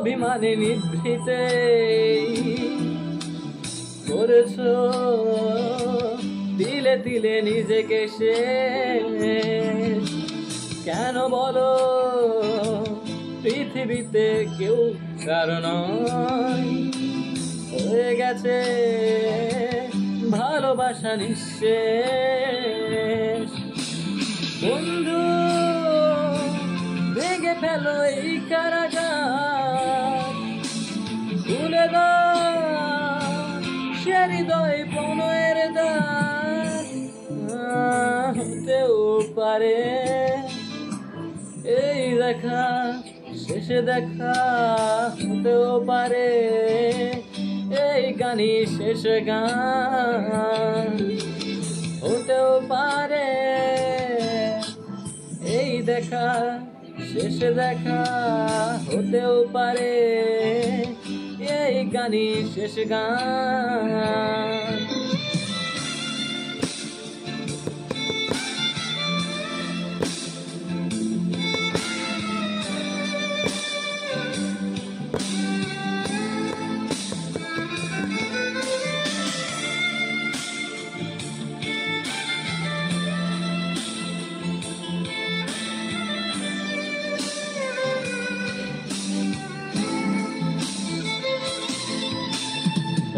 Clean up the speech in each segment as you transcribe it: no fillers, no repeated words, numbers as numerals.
অভিমানে নিভৃতে করেছো দিলে দিলে নিজেকে শেষ। কেন বলো পৃথিবীতে কেউ কারো নয়, হয়ে গেছে ভালোবাসা নিঃশেষ। বন্ধু ভেঙে ফেলো এই কারাগার, খুলে দাও সে হৃদয় প্রণয়ের দ্বার। হতেও পারে এই দেখা শেষে দেখা, হতেও পারে এই গানই শেষ গান, হতেও পারে এই দেখা শেষে দেখা, হতেও পারে এই গানই শেষ গান।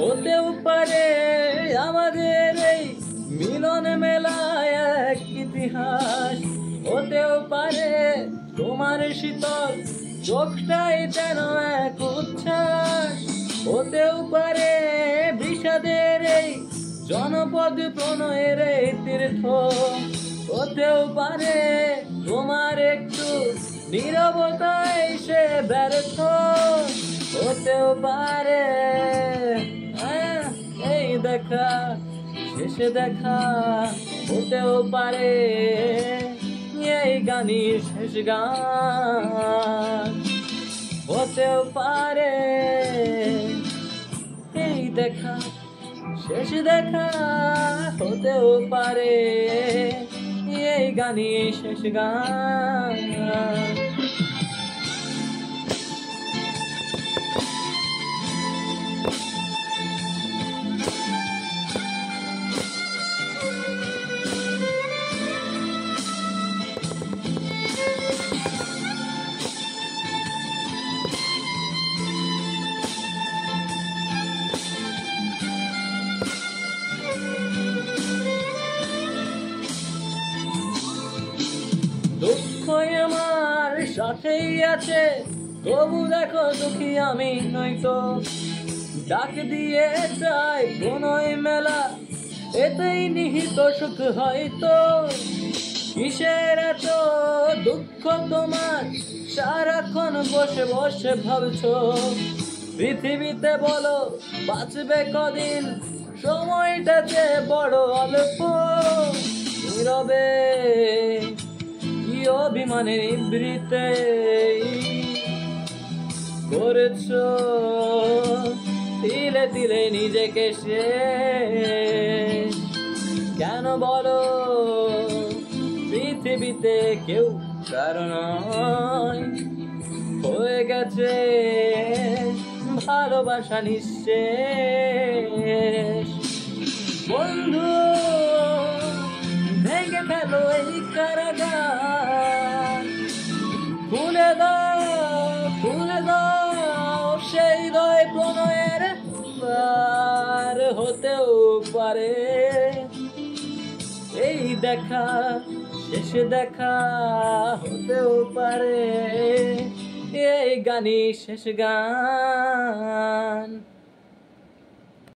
হতেও পারে আমাদের এই মিলন মেলায় এক ইতিহাস, হতেও পারে তোমার শীতল চোখটাই যেন এক উচ্ছ্বাস, হতেও পারে বিষাদের এই জনপদ প্রণয়ের এই তীর্থ, হতেও পারে তোমার একটু নীরবতায় সে ব্যর্থ, হতেও পারে এই দেখা শেষে দেখা, হতেও পারে এই গানই শেষ গান, হতেও পারে এই দেখা শেষ দেখা, হতেও পারে এই গানই শেষ গান। দুঃখ আমার সাথেই আছে, তবু দেখো দুঃখী আমি নয়তো, ডাক দিয়ে চাই প্রণয় মেলা, এতেই নিহিত সুখ হয়তো। কিসের এত দুঃখ তোমার সারাক্ষণ বসে বসে ভাবছো, পৃথিবীতে বলো বাঁচবে কদিন, সময়টাতে বড় অল্প। নীরবে অভিমানে নিভৃতে করেছো তিলে তিলে নিজেকে শেষ। কেন বলো পৃথিবীতে কেউ কারো নয়, হয়ে গেছে ভালোবাসা নিঃশেষ। বন্ধু ভেঙে ফেলো এই কারাগার, খুলে দাও সেই হৃদয় প্রণয়ের দ্বার, হতেও পারে এই দেখা শেষে দেখা, হতেও পারে এই গানই শেষ গান।